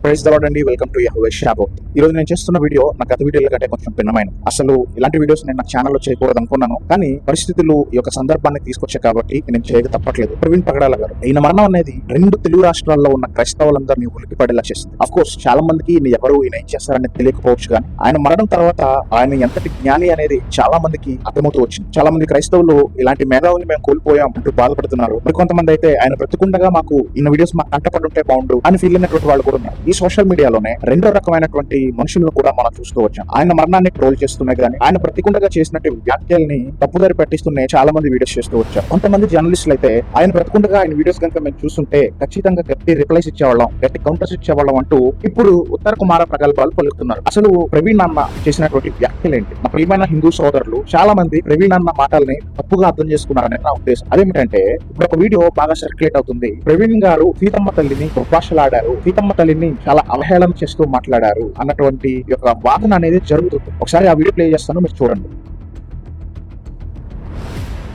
Praise the lord అండి. Welcome to యెహోవా షాబోత్. ఈ రోజు నేను చేస్తున్న వీడియో నా గత వీడియోల కంటే కొంచెం భిన్నమైన. అసలు ఇలాంటి వీడియోస్ నేను నా ఛానల్లో చేయకూడదు అనుకున్నాను, కానీ పరిస్థితులు ఈ యొక్క సందర్భాన్ని తీసుకొచ్చాయి కాబట్టి నేను చేయక తప్పట్లేదు. ప్రవీణ్ పగడాల గారు ఈయన మరణం అనేది రెండు తెలుగు రాష్ట్రాల్లో ఉన్న క్రైస్తవులందరినీ ఉలికిపడేలా చేసింది. అఫ్ కోర్స్ చాలా మందికి ఈయన ఎవరు, ఈయన ఏం చేస్తారని తెలియకపోవచ్చు, కానీ ఆయన మరణం తర్వాత ఆయన ఎంతటి జ్ఞాని అనేది చాలా మందికి అర్థమవుతూ వచ్చింది. చాలా మంది క్రైస్తవులు ఇలాంటి మేధావుని మేము కోల్పోయాం అంటూ బాధపడుతున్నారు. మరి కొంతమంది అయితే ఆయన బ్రతికుండగా మాకు ఈయన వీడియోస్ మాకు కంటపడి ఉంటే బాగుండు అని ఫీల్ అయినటువంటి వాళ్ళు కూడా ఉన్నారు. ఈ సోషల్ మీడియాలోనే రెండో రకమైనటువంటి మనుషులను కూడా మనం చూస్తూ వచ్చాం. ఆయన మరణాన్ని ట్రోల్ చేస్తున్నాయి, కానీ ఆయన బ్రతికుండగా చేసినట్టు వ్యాఖ్యల్ని తప్పుదారి పట్టిస్తున్నాయి చాలా మంది వీడియోస్ చేస్తూ వచ్చారు. కొంతమంది జర్నలిస్టులు అయితే ఆయన బ్రతికుండగా ఆయన వీడియోస్ కనుక మేము చూస్తుంటే ఖచ్చితంగా గట్టి రిప్లైస్ ఇచ్చేవాళ్ళం, గట్టి కౌంటర్స్ ఇచ్చేవాళ్ళం అంటూ ఇప్పుడు ఉత్తర కుమార ప్రగల్భాలు పలుకుతున్నారు. అసలు ప్రవీణ్ అన్న చేసినటువంటి వ్యాఖ్యలేంటి? నా ప్రియమైన హిందూ సోదరులు చాలా మంది ప్రవీణ్ అన్న మాటల్ని తప్పుగా అర్థం చేసుకున్నారని నా ఉద్దేశం. అదేమిటంటే ఇప్పుడు ఒక వీడియో బాగా సర్క్యులేట్ అవుతుంది. ప్రవీణ్ గారు సీతమ్మ తల్లిని దుర్భాషలాడారు, సీతమ్మ తల్లిని చాలా అవహేళన చేస్తూ మాట్లాడారు అన్నటువంటి యొక్క వాదన అనేది జరుగుతుంది. ఒకసారి ఆ వీడియో ప్లే చేస్తాను, మీరు చూడండి.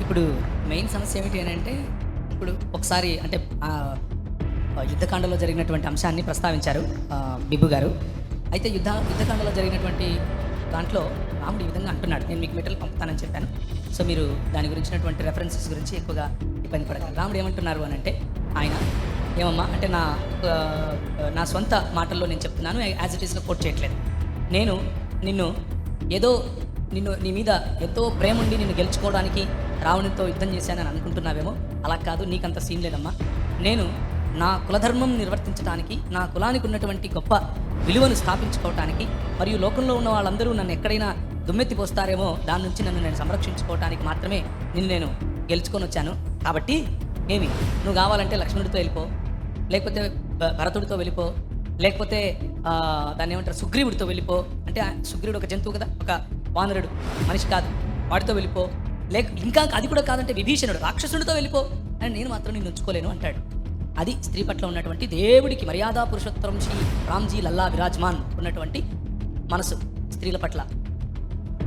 ఇప్పుడు మెయిన్ సమస్య ఏమిటి అని అంటే, ఇప్పుడు ఒకసారి అంటే యుద్ధకాండలో జరిగినటువంటి అంశాన్ని ప్రస్తావించారు బిబ్బు గారు. అయితే యుద్ధకాండలో జరిగినటువంటి దాంట్లో రాముడు ఈ విధంగా అంటున్నాడు, నేను మీకు మెటీరియల్ పంపుతానని చెప్పాను, సో మీరు దాని గురించినటువంటి రెఫరెన్సెస్ గురించి ఎక్కువగా ఇబ్బంది పడగలరు. రాముడు ఏమంటున్నారు అని అంటే, ఆయన ఏమమ్మా అంటే నా సొంత మాటల్లో నేను చెప్తున్నాను, యాజ్ ఇట్ ఈస్గా కోట్ చేయట్లేదు. నేను నీ మీద ఎంతో ప్రేమ ఉండి నిన్ను గెలుచుకోవడానికి రావణునితో యుద్ధం చేశానని అనుకుంటున్నావేమో, అలా కాదు, నీకంత సీన్ లేదమ్మా. నేను నా కులధర్మం నిర్వర్తించడానికి, నా కులానికి ఉన్నటువంటి గొప్ప విలువను స్థాపించుకోవటానికి, మరియు లోకంలో ఉన్న వాళ్ళందరూ నన్ను ఎక్కడైనా దుమ్మెత్తిపోస్తారేమో దాని నుంచి నన్ను నేను సంరక్షించుకోవడానికి మాత్రమే నేను గెలుచుకొని వచ్చాను. కాబట్టి నువ్వు కావాలంటే లక్ష్మణుడితో వెళ్ళిపో, లేకపోతే భరతుడితో వెళ్ళిపో, లేకపోతే దాన్ని ఏమంటారు సుగ్రీవుడితో వెళ్ళిపో. అంటే సుగ్రీవుడు ఒక జంతువు కదా, ఒక వానరుడు, మనిషి కాదు, వాడితో వెళ్ళిపో. ఇంకా అది కూడా కాదంటే విభీషణుడు రాక్షసుడితో వెళ్ళిపో, అని నేను మాత్రం నిన్ను ఉంచుకోలేను అంటాడు. అది స్త్రీ పట్ల ఉన్నటువంటి దేవుడికి మర్యాద పురుషోత్తరం శ్రీ రామ్జీ లల్లా విరాజ్మాన్ ఉన్నటువంటి మనసు స్త్రీల పట్ల.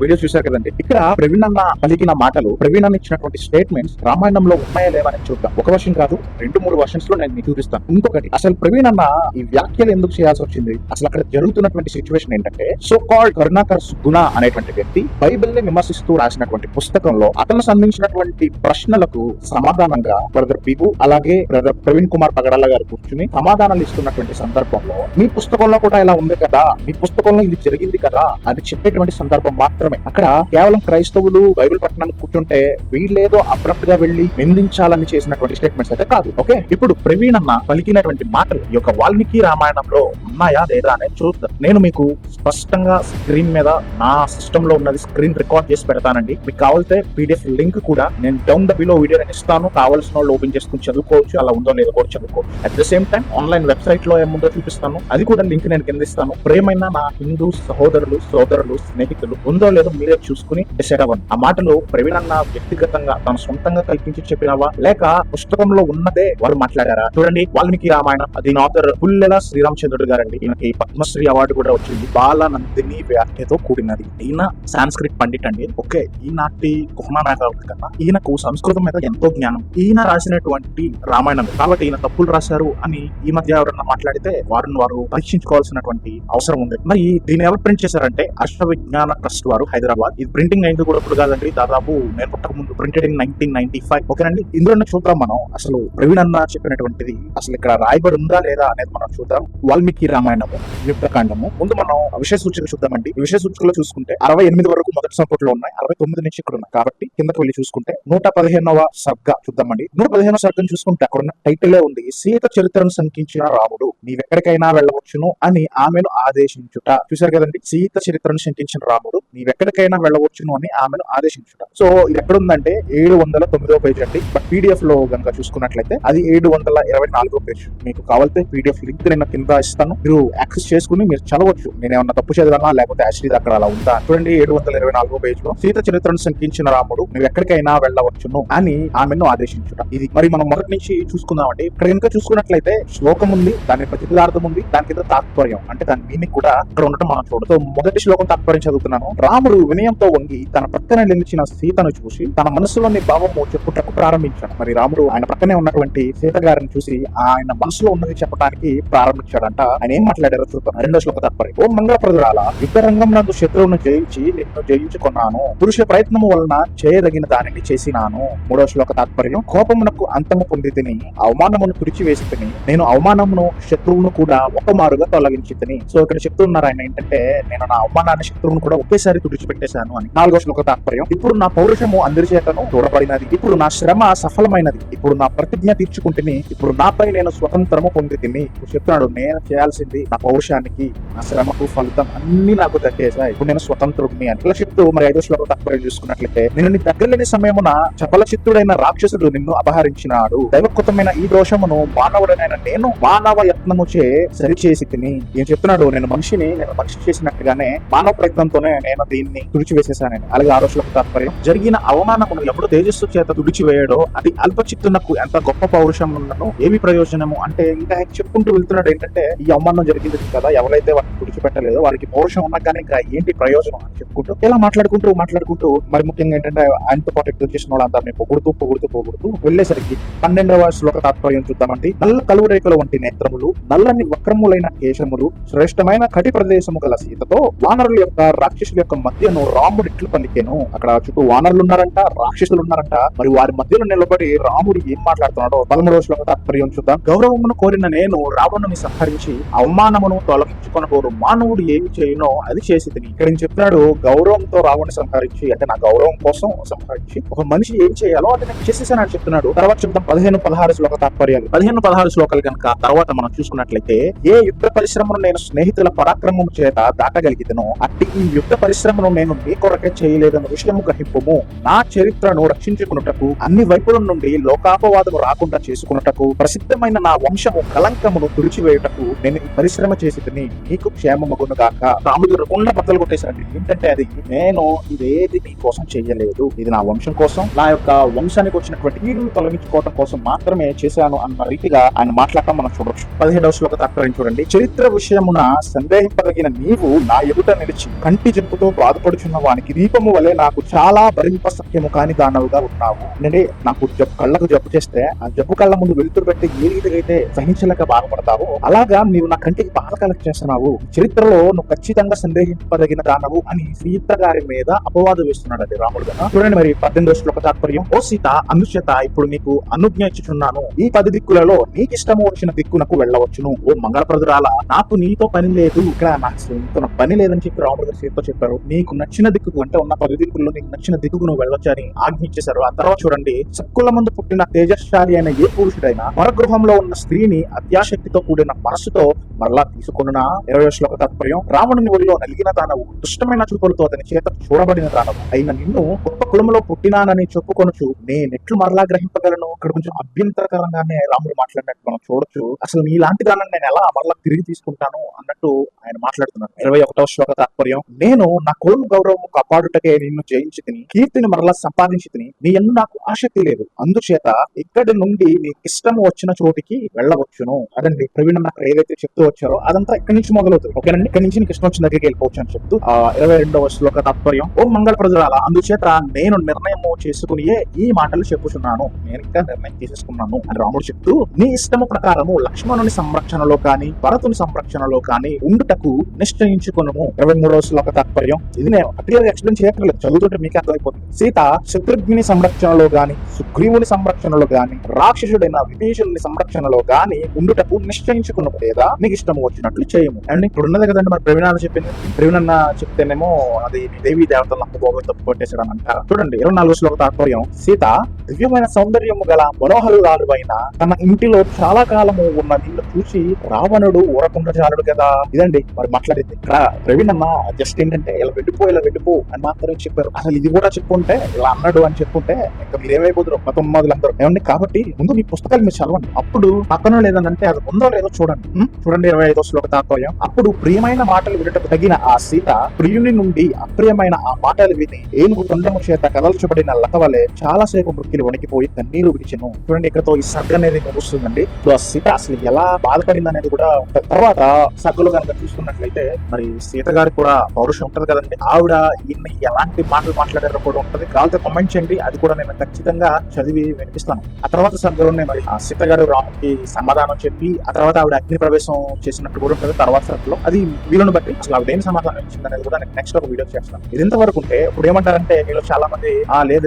వీడియో చూశారు కదండి. ఇక్కడ ప్రవీణ్ అన్న పలికిన మాటలు, ప్రవీణ్ అన్న ఇచ్చినటువంటి స్టేట్మెంట్స్ రామాయణంలో ఉన్నాయా లేవని చూద్దాం. ఒక వర్షన్ కాదు, 2-3 వర్షన్స్ లో నేను మీకు చూపిస్తాను. ఇంకొకటి, అసలు ప్రవీణ్ అన్న ఈ వ్యాఖ్యలు ఎందుకు చేయాల్సి వచ్చింది? అసలు అక్కడ జరుగుతున్నటువంటి సిచ్యువేషన్ ఏంటంటే, సో కాల్డ్ కరుణాకర్ సుగుణ అనేటువంటి వ్యక్తి బైబిల్ ని విమర్శిస్తూ రాసినటువంటి పుస్తకంలో అతను సంధించినటువంటి ప్రశ్నలకు సమాధానంగా బ్రదర్ బిబు అలాగే బ్రదర్ ప్రవీణ్ కుమార్ పగడాల గారు కూర్చుని సమాధానాలు ఇస్తున్నటువంటి సందర్భంలో, మీ పుస్తకంలో కూడా ఇలా ఉంది కదా, మీ పుస్తకంలో ఇది జరిగింది కదా అని చెప్పేటువంటి సందర్భం మాత్రం. అక్కడ కేవలం క్రైస్తవులు బైబిల్ పట్టణానికి కూర్చుంటే వీళ్ళేదో అబ్రప్ట్ గా వెళ్లి నిందించాలని చేసినటువంటి స్టేట్మెంట్స్ అయితే కాదు. ఓకే, ఇప్పుడు ప్రవీణ్ అన్న పలికినటువంటి మాటలు ఈ యొక్క వాల్మీకి రామాయణంలో ఉన్నాయా లేదా అనేది చూద్దాం. నేను మీకు స్పష్టంగా స్క్రీన్ మీద నా సిస్టమ్ లో ఉన్నది స్క్రీన్ రికార్డ్ చేసి పెడతానండి. మీకు కావాల్సిన PDF లింక్ కూడా నేను డౌన్ ద బిలో వీడియో నేను ఇస్తాను. కావాల్సిన వాళ్ళు ఓపెన్ చేసుకుని చదువుకోవచ్చు, అలా ఉందో లేదో కూడా చదువుకోవచ్చు. At the same time online website లో ఏముందో చూపిస్తాను, అది కూడా లింక్ నేను కింద ఇస్తాను. ప్రేమైన నా హిందూ సహోదరులు స్నేహితులు ఉందో లేదో మీరే చూసుకుని డిసైడ్ అవ్వండి. ఆ మాటలు ప్రవీణ్ అన్న వ్యక్తిగతంగా తన సొంతంగా కల్పించి చెప్పినవా, లేక పుస్తకంలో ఉన్నదే వాళ్ళు మాట్లాడారా? చూడండి, వాల్మీకి రామాయణం, దీని ఆథర్ పుల్లెల శ్రీరామచంద్రుడు గారండి. ఈయనకి పద్మశ్రీ అవార్డు కూడా వచ్చింది. బాలనందిని వ్యాఖ్యతో కూడినది. ఈయన సాంస్క్రిట్ పండిట్ అండి. ఓకే, ఈనాటి కుహనానాగారు కన్నా ఈయనకు సంస్కృతం మీద ఎంతో జ్ఞానం. ఈయన రాసినటువంటి రామాయణం కాబట్టి ఈయన తప్పులు రాశారు అని ఈ మధ్య ఎవరన్నా మాట్లాడితే వారు పరీక్షించుకోవాల్సినటువంటి అవసరం ఉంది. మరి దీన్ని ఎవరు ప్రింట్ చేశారంటే అశ్వ విజ్ఞాన ట్రస్ట్ వారు, హైదరాబాద్. ఇది ప్రింటింగ్ అయింది కూడా ఇప్పుడు కాదండి, దాదాపు నేను పుట్టక ముందు, ప్రింటెడ్ ఇన్ 1995. ఓకేనండి, ఇందులో చూద్దాం మనం అసలు ప్రవీణ్ అన్న చెప్పినటువంటిది అసలు ఇక్కడ రాయబడి ఉందా లేదా అనేది మనం చూద్దాం. వాల్మీకి రామాయణము యుద్ధకాండము ముందు మనం విషయ సూచిక చూద్దామండి. ఈ విషయ సూచికలో చూసుకుంటే 68 వరకు మొదటి సంపుట్లో ఉన్నాయి, 69 నుంచి ఇక్కడ ఉన్నాయి. కాబట్టి కిందకు వెళ్ళి చూసుకుంటే 115వ సర్గ చూద్దామండి. 115వ సర్గను చూసుకుంటే అక్కడ ఉన్న టైటిలే ఉంది, సీత చరిత్రను శంకించిన రాముడు నీవెక్కడికైనా వెళ్ళవచ్చును అని ఆమెను ఆదేశించుట. చూశారు కదండి, సీత చరిత్రను శంకించిన రాముడు నీవెక్కడికైనా వెళ్ళవచ్చును అని ఆమెను ఆదేశించుట. సో ఇది ఎక్కడ ఉందంటే 709వ పేజ్ అండి. బట్ PDF లో కనుక చూసుకున్నట్లయితే అది 724వ పేజ్. మీకు కావాలంటే PDF లింక్ నేను కింద ఇస్తాను, మీరు యాక్సెస్ చేసుకుని మీరు చదవచ్చు. నేనేమన్నా ఏమన్నా తప్పు చదివానా లేకపోతే యాసిడ్ అక్కడ అలా ఉందా చూడండి. 724 పేజ్ లో సీత చరిత్రను శంకించిన రాముడు నువ్వు ఎక్కడికైనా వెళ్ళవచ్చును అని ఆమెను ఆదేశించుట. ఇది మరి మనం మొదటి నుంచి చూసుకుందామండి. ఇక్కడ కనుక చూసుకున్నట్లయితే శ్లోకం ఉంది, దాని ప్రతిపదార్థం ఉంది, దాని కింద తాత్పర్యం అంటే దాని మీనింగ్ కూడా ఇక్కడ ఉండటం మనం చూడదు. మొదటి శ్లోకం తాత్పర్యం చదువుతున్నాను. రాముడు వినయంతో వంగి తన ప్రక్కన నిలిచిన సీతను చూసి తన మనసులోని భావము చెప్పుటకు ప్రారంభించాడు. మరి రాముడు ఆయన ప్రక్కనే ఉన్నటువంటి సీత గారిని చూసి ఆయన మనసులో ఉన్నది చెప్పడానికి ప్రారంభించాడంట. ఆయన ఏం మాట్లాడారో చూద్దాం. రెండో శ్లోక తాత్పర్యం. ఓ మంగళప్రదురాల, యుద్ధ రంగం నందు శత్రువును జయించి నిన్ను జయించుకున్నాను, పురుష ప్రయత్నము వలన చేయదగిన దానిని చేసినాను. మూడో శ్లోక తాత్పర్యం. కోపమునకు అంతము పొంది తిని అవమానమును తుడిచివేసి తిని నేను అవమానమును శత్రువును కూడా ఒక మారుగా తొలగించి తిని. సో ఇక్కడ చెప్తున్నారు ఆయన ఏంటంటే నేను నా అవమానాన్ని శత్రువును కూడా ఒకేసారి తుడిచిపెట్టేశాను అని. నాలుగో శ్లోక తాత్పర్యం. ఇప్పుడు నా పౌరుషము అందరి చేతను చూడబడినది, ఇప్పుడు నా శ్రమ సఫలమైనది, ఇప్పుడు నా ప్రతిజ్ఞ తీర్చుకుంటుని, ఇప్పుడు నాపై నేను స్వతంత్రము పొంది తిని. ఇప్పుడు చెప్తున్నాడు నేను చేయాల్సింది నా పౌరుషానికి నా శ్రమకు ఫలితం అన్ని నాకు దక్కేసాయి, ఇప్పుడు నేను స్వతంత్రుడిని అని ఇలా చెప్తూ మరి ఐదో శ్లోక తాత్పర్యం చూసుకున్నట్లయితే నేను నీ దగ్గర లేని సమయమున చపల చిత్తుడైన రాక్షసుడు నిన్ను అపహరించినాడు, దైవకృతమైన ఈ దోషమును మానవుడైన నేను మానవ యత్నముచే సరిచేసి తిని. ఏం చెప్తున్నాడు, నేను మనిషి చేసినట్టుగానే మానవ ప్రయత్నంతోనే నేను దీన్ని తుడిచివేసేసానని. అలాగే ఆరో శ్లోక తాత్పర్యం. జరిగిన అవమానమును ఎప్పుడు తేజస్సు చేత తుడిచివేయడో అది అల్పచిత్తునకు ఎంత గొప్ప పౌరుషం ఉన్నను ఏమి ప్రయోజనము అంటే ఇంకా చెప్పుకుంటూ వెళ్తున్నాడు ఏంటంటే ఈ అవమానం జరిగింది కదా, ఎవరైతే వాటిని తుడిచిపెట్టలేదో వారికి పౌరుషం ఉన్నా కానీ ఇంకా ఏంటి ప్రయోజనం అని చెప్పుకుంటూ ఇలా మాట్లాడుకుంటూ మరి ముఖ్యంగా ఏంటంటే ఆయనతో పాటు యుద్ధం చేసిన వాళ్ళందరినీ పొగుడుతూ వెళ్ళేసరికి 12వ శ్లోక తాత్పర్యం చూద్దామండి. నల్ల కలువరేకుల వంటి నేత్రములు, నల్లని వక్రములైన కేశములు, శ్రేష్టమైన కటి ప్రదేశము గల సీతతో వానరుల యొక్క రాక్షసుల యొక్క మధ్యను రాముడు ఇట్లు పలికెను. అక్కడ చుట్టూ వానరులు ఉన్నారంట, రాక్షసులు ఉన్నారంట. మరి వారి మధ్యలో నిలబడి రాముడు ఏం మాట్లాడుతున్నాడో 13వ శ్లోక తాత్పర్యం చూద్దాం. గౌరవమును కోరిన నేను రావణుని సంహరించి అవమానమును తొలగించుకొనబోరు మానవుడు ఏమి చేయనో అది చేసి తిని. ఇక్కడ ఏం చెప్తున్నాడు, గౌరవంతో రావణ్ణి సంహరించి అంటే నా గౌరవం కోసం సంహరించి ఒక మనిషి ఏం చేయాలో అది నేను చేసేసానని చెప్తున్నాడు. తర్వాత చెప్తాం 15-16 శ్లోక తాత్పర్యాలు. 15-16 శ్లోకాలు కనుక తర్వాత మనం చూసుకున్నట్లయితే ఏ యుద్ధ పరిశ్రమను నేను స్నేహితుల పరాక్రమము చేత దాటగలిగితేనో అట్టి ఈ యుద్ధ పరిశ్రమను నేను నీ కొరకే చేయలేదన్న విషయము గ్రహింపుము. నా చరిత్రను రక్షించుకున్నటకు అన్ని వైపుల నుండి లోకాపవాదము రాకుండా చేసుకున్నటకు ప్రసిద్ధమైన నా వంశము కలంకమును తుడిచివేయుటకు నేను ఈ పరిశ్రమ చేసి తిని నీకు క్షేమమగును గాక. రాముడు ఉన్న బద్దలు కొట్టేశాడు. ఏంటంటే అది నేను ఇదేది నీ కోసం చెయ్యలేదు, ఇది నా వంశం కోసం, నా యొక్క వంశానికి వచ్చినటువంటి కీడును తొలగించుకోవడం కోసం మాత్రమే చేశాను అన్న రీతిగా ఆయన మాట్లాడటం మనం చూడొచ్చు. 17వ శ్లోక తాత్పర్యం చూడండి. చరిత్ర విషయమున సందేహింపదగిన నీవు నా ఎదుట నిలిచి కంటి జబ్బుతో బాధపడుచున్న వానికి దీపము వలె నాకు చాలా భరింప సఖ్యము కాని దానవుగా ఉన్నావు. అంటే నాకు కళ్ళకు జబ్బు చేస్తే ఆ జబ్బు కళ్ళ ముందు వెలుతురు పెట్టి ఏ రీతికైతే సహించలేక బాధపడతావో అలాగా నీవు నా కంటికి బాధ కలెక్ట్ చేస్తున్నావు. చరిత్రలో నువ్వు ఖచ్చితంగా సందేహింపదగిన దానవు అని సీత గారి మీద అపవాదు వేస్తున్నాడు అది రాముడు కదా. చూడండి మరి 18వ శ్లోక తాత్పర్యం. ఓ సీత, అందుచేత ఇప్పుడు నీకు అనుజ్ఞ ఇచ్చుచున్నాను, ఈ 10 దిక్కులలో నీకు ఇష్టము వచ్చిన దిక్కునకు వెళ్ళవచ్చును. ఓ మంగళప్రదురాల, నాకు నీతో పని లేదు, ఇక్కడ నాకు పని లేదని చెప్పి రాముడు గారు సీతతో చెప్పారు. నీకు నచ్చిన దిక్కుకు అంటే ఉన్న 10 దిక్కుల్లో నీకు నచ్చిన దిక్కుకు నువ్వు వెళ్ళొచ్చు అని ఆజ్ఞించేశారు. ఆ తర్వాత చూడండి, సక్కుల ముందు పుట్టిన తేజశాలి అయిన ఏ పురుషుడైనా పరగృహంలో ఉన్న స్త్రీని అత్యాశక్తితో కూడిన మనసుతో మరలా తీసుకున్న. 20వ శ్లోక తాత్పర్యం. రావణుని ఒడిలో నలిగిన దానవు, దుష్టమైన చూపులతో అతని చేత చూడబడిన దానవు అయిన నిన్ను గొప్ప కులములో పుట్టినానని చెప్పుకొనొచ్చు నేనెట్లు మరలా గ్రహింపగలను. ఇక్కడ కొంచెం అభ్యంతరకరంగానే రాముడు మాట్లాడినట్టు మనం చూడొచ్చు. అసలు నీలాంటి దానిని నేను ఎలా మరలా తిరిగి తీసుకుంటాను అన్నట్టు ఆయన మాట్లాడుతున్నాను. 21వ శ్లోక తాత్పర్యం. నేను నా కులం గౌరవం కాపాడుటకే నిన్ను జయించి తిని కీర్తిని మరలా సంపాదించి తిని నీ యందు నాకు ఆసక్తి లేదు, అందుచేత ఇక్కడి నుండి నీకు ఇష్టము వచ్చిన చోటికి వెళ్ళవచ్చును. అదండి ప్రవీణ నాకు ఏదైతే చెప్తూ వచ్చారో అదంతా ఇక్కడి నుంచి మొదలవుతుంది. ఓకేనండి, ఇక్కడి నుంచి నీకు ఇష్టం వచ్చిన దగ్గరికి వెళ్ళిపోవచ్చు అని చెప్తూ 22వ శ్లోక తాత్పర్యం. ఓ మంగళప్రదురాల, అందుచేత నేను నిర్ణయము చేసుకుని ఈ మాటలు చెప్పుచున్నాను, నేను ఇంకా నిర్ణయం చేసేసుకున్నాను అని రాముడు చెప్తూ నీ ఇష్టము ప్రకారము లక్ష్మణుని సంరక్షణలో కానీ భరతుని సంరక్షణలో కానీ ఉండుటకు నిశ్చయించుకొను. 23వ శ్లోక తాత్పర్యం. ఇది నేను అట్లా ఎక్స్ప్లెయిన్ చేయట్లేదు, చదువుతుంటే మీకే అర్థమైపోతుంది. సీత శత్రుఘ్ని సంరక్షణలో గాని సుగ్రీవుని సంరక్షణలో గాని రాక్షసుడైన విభీషణుని సంరక్షణలో గాని ఉండుటకు నిశ్చయించుకున్న లేదా నీకు ఇష్టము వచ్చినట్లు చేయము. అండ్ ఇప్పుడు ఉన్నది కదండి మరి ప్రవీణ చెప్పింది. ప్రవీణ చెప్తేనేమో అది దేవీ దేవతలను తప్పు కొట్టేశాడు అని అంటారు. చూడండి 24వ శ్లోక తాత్పర్యం. సీత దివ్యమైన సౌందర్యము గల మనోహరురాలు అయిన తన ఇంటిలో చాలా కాలము ఉన్న నిన్ను చూసి రావణుడు ఊరకుండా చాలుడు కదా. ఇదండి మరి మాట్లాడేది. ఇక్కడ ప్రవీణ్ అన్న జస్ట్ ఏంటంటే ఇలా వెళ్ళిపో అని మాత్రమే చెప్పారు. అసలు ఇది కూడా చెప్పుంటే ఇలా అన్నాడు అని చెప్పుంటే ఇంకా మీరు ఏమైపోతారు మొత్తం మొదలందరూ ఏమండి. కాబట్టి ముందు మీ పుస్తకాలు మీరు చదవండి. అప్పుడు పక్కన లేదంటే అది ఉందో లేదో చూడండి. 25వ శ్లోక తాత్పర్యం. అప్పుడు ప్రియమైన మాటలు వినటకు తగిన ఆ సీత ప్రియుని నుండి అప్రియమైన ఆ మాటలు విని ఏనుగు తొండము చేత కదల్చబడిన లత వలె చాలా సేపు మృక్కిలు వణికిపోయి కన్నీరు విడిచెను. చూడండి ఇక్కడతో ఈ సర్గ అనేది ముగుస్తుందండి. ఇప్పుడు ఆ సీత అసలు ఎలా బాధపడింది అనేది కూడా ఉంటది. తర్వాత సర్గలు కనుక చూసుకున్నట్లయితే మరి సీత గారికి కూడా పౌరుషం ఉంటది కదండి. ఆవిడ ఈయన్ని ఎలాంటి మాటలు మాట్లాడారో కూడా ఉంటది. కావాలంటే కామెంట్ చేయండి, అది కూడా నేను ఖచ్చితంగా చదివి వినిపిస్తాను. ఆ తర్వాత సర్గలోనే మరి ఆ సీత గారు రాముకి సమాధానం చెప్పి ఆ తర్వాత ఆవిడ అగ్ని ప్రవేశం చేసినట్టు కూడా ఉంటది. తర్వాత సర్గలో అది వీళ్ళని బట్టి అసలు ఆవిడ ఏం సమాధానం ఇచ్చింది అనేది కూడా నేను నెక్స్ట్ ఒక వీడియో చేస్తాను. ఇది ఇంతవరకు ఉంటే ఇప్పుడు ఏమంటారంటే మీలో చాలా మంది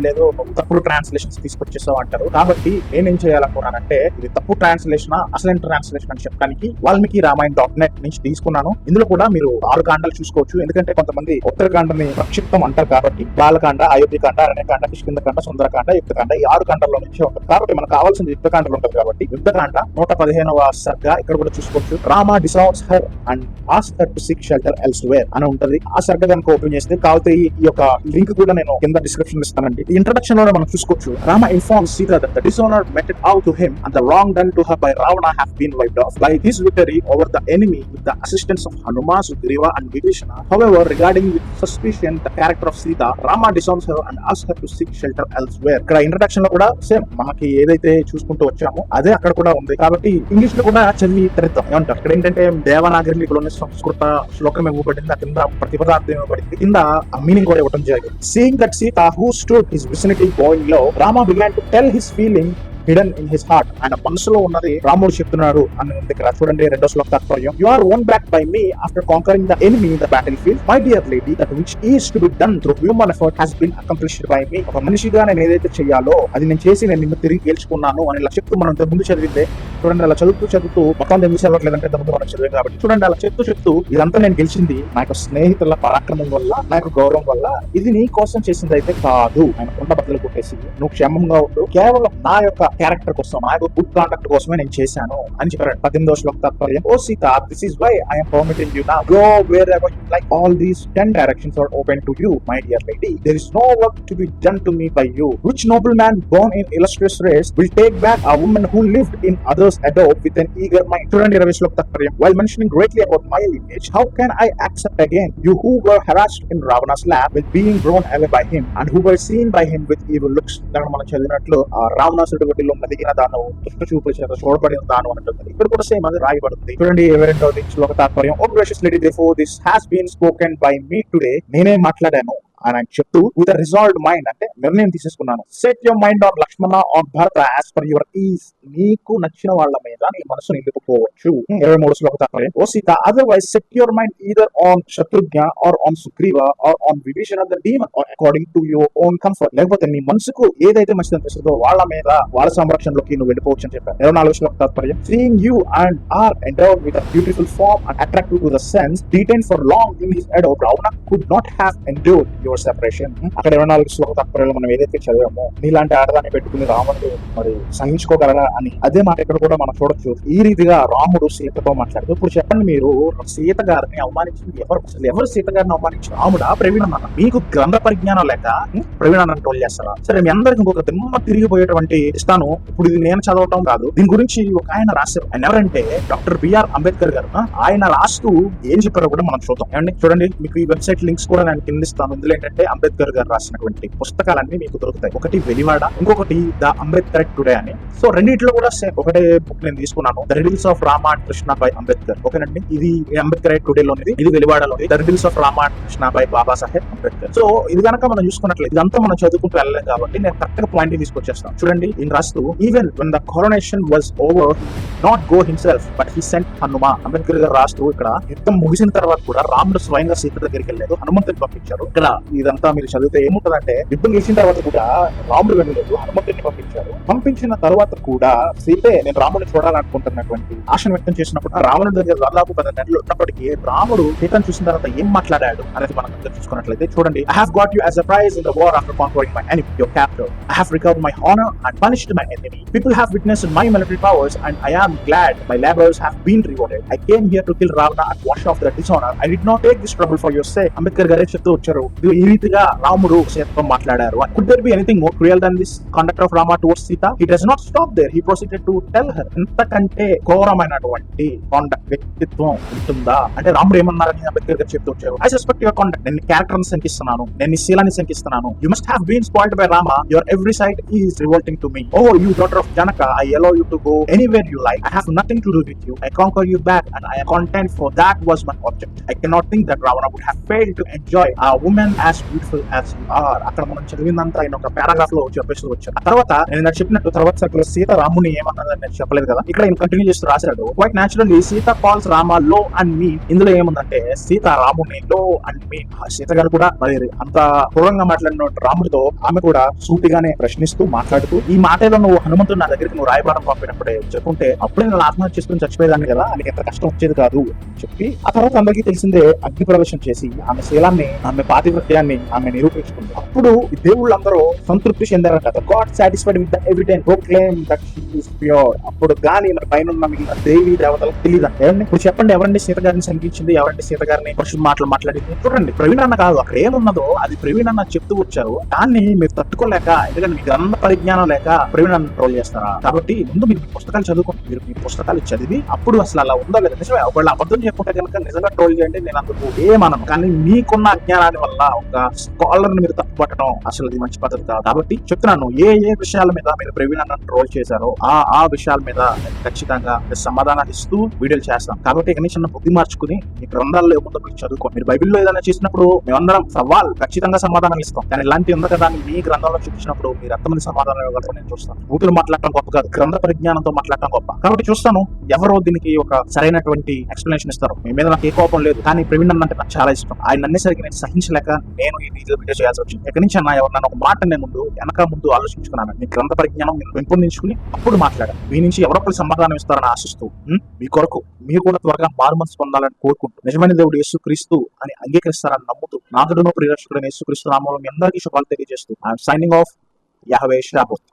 లేదు తప్పుడు ట్రాన్స్లేషన్స్ తీసుకొచ్చేసావు అంటారు. కాబట్టి నేనేం చేయాలనుకున్నానంటే ఇది తప్పు ట్రాన్స్లేషన్ అసలైన ట్రాన్స్లేషన్ అని చెప్పడానికి వాల్మీకి రామాయణ.net నుంచి తీసుకున్నాను. ఇందులో కూడా మీరు 6 కాండాలు చూసుకోవచ్చు. ఎందుకంటే కొంతమంది ఉత్తరకాండని ప్రక్షిప్తం అంటారు కాబట్టి బాలకాండ, అయోధ్యకాండ, అరణ్యకాండ, కిష్కింధకాండ, సుందరకాండ, యుద్ధకాండ ఈ 6 కాండాల్లో నుంచి ఉంటుంది. కాబట్టి మనకు కావాల్సింది యుద్ధకాండలు ఉంటుంది కాబట్టి యుద్ధకాండ 115వ సర్గ ఇక్కడ కూడా చూసుకోవచ్చు. Rama disowns her and ask her to seek shelter elsewhere అని ఉంటది. ఆ సర్గ కనుక ఓపెన్ చేస్తే కాకపోతే ఈ యొక్క లింక్ కూడా నేను కింద డిస్క్రిప్షన్ లో ఇస్తానండి. ఈ ఇంట్రడక్షన్ లో మనం చూసుకోవచ్చు. Rama informs Sita that the dishonor meted out to him and the wrong done to her by Ravana have been wiped off by his victory over the enemy with the assistance of Hanuma, Sugriva and Vibhishana. However, regarding with suspicion the character of Sita, Rama disowns her and asks her to seek shelter elsewhere. ఇక్కడ introduction లో కూడా same మనకి ఏదైతే చూసుకుంటూ వచ్చామో అదే అక్కడ కూడా ఉంది. కాబట్టి ఇంగ్లీష్ లో కూడా చదివి తెరిద్దాం. ఏమంటారు ఇక్కడ ఏంటంటే దేవనాగరిలోని సంస్కృత శ్లోకం ఇవ్వబడింది, కింద ప్రతిపదార్థం ఇవ్వబడింది, కింద మీనింగ్ కూడా ఇవ్వడం జరిగింది. Seeing that Sita who stood his vicinity going low, Rama began to tell his feeling hidden in his heart. ఆయన మనసులో ఉన్నది రాముడు చెప్తున్నాడు అని ఉంది ఇక్కడ. చూడండి 2వ శ్లోక తాత్పర్యం. You are won back by me after conquering the enemy in the battlefield. My dear lady, that which is to be done through human effort has been accomplished by me. ఒక మనిషిగా నేను ఏదైతే చేయాలో అది నేను చేసి నేను నిన్ను తిరిగి గెలుచుకున్నాను అని ఇలా చెప్తూ మనం ముందు చదివితే చూడండి. అలా చదువుతూ మొత్తం ఎందుకు చదవట్లేదంటే ముందు మనం చదివాం కాబట్టి చూడండి. అలా చెప్తూ ఇదంతా నేను గెలిచింది నా యొక్క స్నేహితుల పరాక్రమం వల్ల, నా యొక్క గౌరవం వల్ల. ఇది నీ కోసం చేసింది అయితే కాదు. ఆయన కొండ బద్దలు కొట్టేసి నువ్వు క్షేమంగా ఉండు, కేవలం నా యొక్క క్యారెక్టర్ కోసం, నా యొక్క గుడ్ కాండక్ట్ కోసమే నేను చేశాను అని చెప్పారు. 18వ శ్లోక తాత్పర్యం. ఓ Sita, this is why I am permitting you now go wherever you like. All these 10 directions are open to you, my dear lady. There is no work to be done to me by you. Which nobleman born in illustrious race will take back a woman who lived in others' adobe with an eager mind? చూడండి 20వ శ్లోక తాత్పర్యం. While mentioning greatly about my lineage, how can I accept again you who were harassed in Ravana's lap with being drawn away by him and who were seen by him with evil looks? మనం చదివినట్లు రావణాసుడి ఒడిలో నలిగిన దాను, దుష్ట చూపుల చేత చూడబడిన దాను అంటుంది. ఇక్కడ కూడా same అది రాయబడుతుంది. చూడండి 22వ శ్లోక తాత్పర్యం. Oh gracious lady, therefore this has been spoken by me today. నేనే మాట్లాడాను అని ఆయన చెప్తూ విత్ రిజాల్వ్డ్ మైండ్ అంటే నిర్ణయం తీసేసుకున్నాను. Set your mind on Lakshmana on Bharata as per your ease. నీకు నచ్చిన వాళ్ళ మీద నీ మనసు నిలుపుకోవచ్చు. 23వ శ్లోక తాత్పర్యం. ఓ Sita, otherwise set your mind either on Shatrughna or on Sugriva or on Vibhishana the demon or according to your own comfort. లేకపోతే నీ మనసుకు ఏదైతే మంచిది అనిపిస్తుందో వాళ్ళ మీద, వాళ్ళ సంరక్షణలోకి నువ్వు వెళ్ళిపోవచ్చు అని చెప్పారు. 24వ శ్లోక తాత్పర్యం. Seeing you and are endowed with a beautiful form and attractive to the sense, detained for long in his adobe, Ravana could not have endured your separation. అక్కడ 24 శ్లోక తాత్పర్యాలు మనం ఏదైతే చదివామో నీలాంటి ఆడదాన్ని పెట్టుకుని రాముడు మరి సహించుకోగలరా అని అదే మాట ఇక్కడ కూడా మనం చూడొచ్చు. ఈ రీతిగా రాముడు సీతతో మాట్లాడుతూ ఇప్పుడు చెప్పండి, మీరు సీత గారిని అవమానించింది ఎవరు? అసలు ఎవరు సీత గారిని అవమానించారు? రాముడా, ప్రవీణన్న? మీకు గ్రంథ పరిజ్ఞానం లేక ప్రవీణన్న ట్రోల్ చేస్తారా? సరే, మీ అందరికి ఇంకొక దిమ్మ తిరిగిపోయేటువంటి ఇస్తాను. ఇప్పుడు ఇది నేను చదవటం కాదు, దీని గురించి ఒక ఆయన రాశారు. ఆయన ఎవరంటే డాక్టర్ బిఆర్ అంబేద్కర్ గారు. ఆయన రాస్తూ ఏం చెప్పారో కూడా మనం చూద్దాం. ఏమండి చూడండి, మీకు ఈ వెబ్సైట్ లింక్స్ కూడా నేను కింద ఇస్తాను. ఇందులో ఏంటంటే అంబేద్కర్ గారు రాసినటువంటి పుస్తకాలన్నీ మీకు దొరుకుతాయి. ఒకటి వెలివాడ, ఇంకొకటి ద అంబేద్కర్ టుడే అని. సో రెండింటిలో కూడా సేమ్ ఒకటే బుక్ నేను తీసుకున్నాను. The riddles of Rama and Krishna by Ambedkar. ఓకేనండి, ఇది అంబేద్కర్ టుడే లోనిది, ఇది వెలివాడలోది. The riddles of Rama and Krishna by Baba Saheb Ambedkar. So ఇది కనుక మనం చూసుకున్నట్లయితే ఇదంతా మనం చదువుకుంటూ వెళ్ళలేం కాబట్టి నేను కరెక్ట్ గా పాయింట్ తీసుకొచ్చేస్తాను. చూడండి, ఈయన రాస్తూ even when the coronation was over not go himself but he sent Hanuma. Ambedkar గారు రాస్తూ ఇక్కడ యుద్ధం ముగిసిన తర్వాత కూడా రాముడు స్వయంగా సీత దగ్గరికి వెళ్ళలేదు, హనుమంతుని పంపించారు. ఇక్కడ ఇదంతా మీరు చదివితే ఏముంటదంటే యుద్ధం చేసిన తర్వాత కూడా రాముడు వెళ్ళలేదు, హనుమంతుడిని పంపించారు. పంపించిన తర్వాత కూడా సీతే నేను రాముడిని చూడాలనుకుంటున్నటువంటి ఆశను వ్యక్తం చేసినప్పుడు రావణుడి దగ్గర దాదాపు 10 నెలలు ఉన్నప్పటికీ రాముడు సీతను చూసిన తర్వాత ఏం మాట్లాడాడు అనేది మనం అందరూ చూసుకున్నట్లయితే చూడండి. I have got you as a prize in the war after conquering my enemy, your captor. I have recovered my honor and punished my enemy. People have witnessed my military powers and I am glad my labors have been rewarded. I came here to kill Ravana and wash off the dishonor. I did not take this trouble for your sake. Ambedkar గారే చెప్తూ వచ్చారు ఈ రీతిగా రాముడు సీతతో మాట్లాడారు. Could there be anything more cruel than this conduct of Rama towards Sita? He does not stop there. He proceeded to tell her. ఎంతకంటే ఘోరమైనటువంటి వ్యక్తిత్వం ఉంటుందా అంటే రాముడు ఏమన్నారని అంబేద్కర్ గారు చెప్తూ వచ్చారు. I suspect your conduct. నేను క్యారెక్టర్ ని శంకిస్తున్నాను, నేను శీలాన్ని శంకిస్తున్నాను. You must have been spoiled by Rama. Your every sight is revolting to me. Oh, you daughter of Janaka, I allow you to go anywhere you like. I have nothing to do with you. I conquer you back and I am content, for that was my object. I cannot think that Ravana would have failed to enjoy a woman as beautiful as you are. అక్కడ మనం చదివిందంతా ఆయన ఒక paragraph లో చెప్పేస్తూ వచ్చారు. ఆ తర్వాత నేను చెప్పినట్టు తర్వాత సర్కులో సీత రాముని ఏమన్నదని నేను చెప్పలేదు కదా, ఇక్కడ ఆయన కంటిన్యూ చేస్తూ రాశాడు. Quite naturally Sita calls Rama low and mean. ఇందులో ఏముందంటే సీత రాముని లో అండ్ మీన్. సీత గారు కూడా మరి అంత క్రూరంగా మాట్లాడిన రాముడితో ఆమె కూడా సూటిగానే ప్రశ్నిస్తూ మాట్లాడుతూ ఈ మాటలో నువ్వు హనుమంతుడు నా దగ్గరికి నువ్వు రాయబారం పంపినప్పుడే చెప్పుంటే అప్పుడే నేను ఆత్మహత్య చేసుకుని చచ్చిపోయేదాన్ని కదా, నీకు ఎంత కష్టం వచ్చేది కాదు అని చెప్పి ఆ తర్వాత అందరికీ తెలిసిందే అగ్ని ప్రవేశం చేసి ఆమె శీలాన్ని ఆమె పాతివృత్యాన్ని ఆమె నిరూపించుకుంది. అప్పుడు దేవుళ్ళందరూ సంతృప్తి చెందారంట. God satisfied with the evidence proclaim that she is pure. అప్పుడు గాని మన పైన ఉన్న మిగిలిన దేవి దేవతలకు తెలియదు అంటే ఇప్పుడు చెప్పండి, ఎవరండి సీత గారిని సంగించింది, ఎవరండి సీత గారిని పరిశుద్ధ మాటలు మాట్లాడింది? చూడండి, ప్రవీణ్ అన్న కాదు, అక్కడ ఏమున్నదో అది ప్రవీణ్ అన్న చెప్తూ వచ్చారు. దాన్ని మీరు తట్టుకోలేక, ఎందుకంటే మీకు గ్రంథ పరిజ్ఞానం లేక ప్రవీణ్ అన్న ట్రోల్ చేస్తారా? కాబట్టి ముందు మీరు పుస్తకాలు చదువుకోండి. మీరు మీ పుస్తకాలు చదివి అప్పుడు అసలు అలా ఉందో లేదా నిజమే ఒకవేళ అబద్ధం చెప్పుకుంటే కనుక నిజంగా ట్రోల్ చేయండి, నేను అందుకు ఏమనను. కానీ మీకున్న అజ్ఞానాన్ని వల్ల ఒక స్కాలర్ ని మీరు తప్పుపట్టడం అసలు ఇది మంచి పద్ధతి కాదు. కాబట్టి చెప్తున్నాను, ఏ విషయాల మీద మీరు ప్రవీణ్ అన్న ట్రోల్ చేశారో ఆ విషయాల మీద ఖచ్చితంగా సమాధానాలు ఇస్తూ వీడియోలు చేస్తాం. కాబట్టి ఇక నుంచి బుద్ధి మార్చుకుని మీ గ్రంథాల్లో ఏముందో మీరు చదువుకోండి. మీరు బైబిల్లో ఏదైనా చేసినప్పుడు మేమందరం సవాల్ ఖచ్చితంగా సమాధానాలు ఇస్తాం. కానీ ఇలాంటి ఉంది కదా మీ గ్రంథంలో చూపించినప్పుడు మీరు ఎంతమంది సమాధానం ఇవ్వగలరో నేను చూస్తాను. ఊపిరి మాట్లాడటం గొప్ప కాదు, గ్రంథ పరిజ్ఞానంతో మాట్లాడటం గొప్ప. కాబట్టి చూస్తాను ఎవరో దీనికి ఒక సరైనటువంటి ఎక్స్ప్లెనేషన్ ఇస్తారు. మీ మీద నాకు ఏ కోపం లేదు, కానీ ప్రవీణ్ అన్న అంటే నాకు చాలా ఇష్టం. ఆయన అన్నేసరికి నేను సహించలేక నేను ఈ వీడియో చేయాల్సి వచ్చింది. ఎక్కడి నుంచి అన్న ఎవరన్నా ఒక మాట నేను ముందు ఆలోచించుకున్నాను. మీ గ్రంథ పరిజ్ఞానం మీరు పెంపొందించుకుని అప్పుడు మాట్లాడారు. మీ నుంచి ఎవరొకరు సమాధానం ఇస్తారని ఆశిస్తూ మీ కొరకు మీరు కూడా త్వరగా మారుమనసు పొందాలని కోరుకుంటూ నిజమైన దేవుడు యేసుక్రీస్తు అని అంగీకరిస్తారని నమ్ముతూ నాదుడును ప్రియరక్షకుడైన యేసుక్రీస్తు నామములో మీ అందరికీ శుభాలు తెలియజేస్తూ ఐఎమ్ సైనింగ్ ఆఫ్. యాహవే షాబోత్.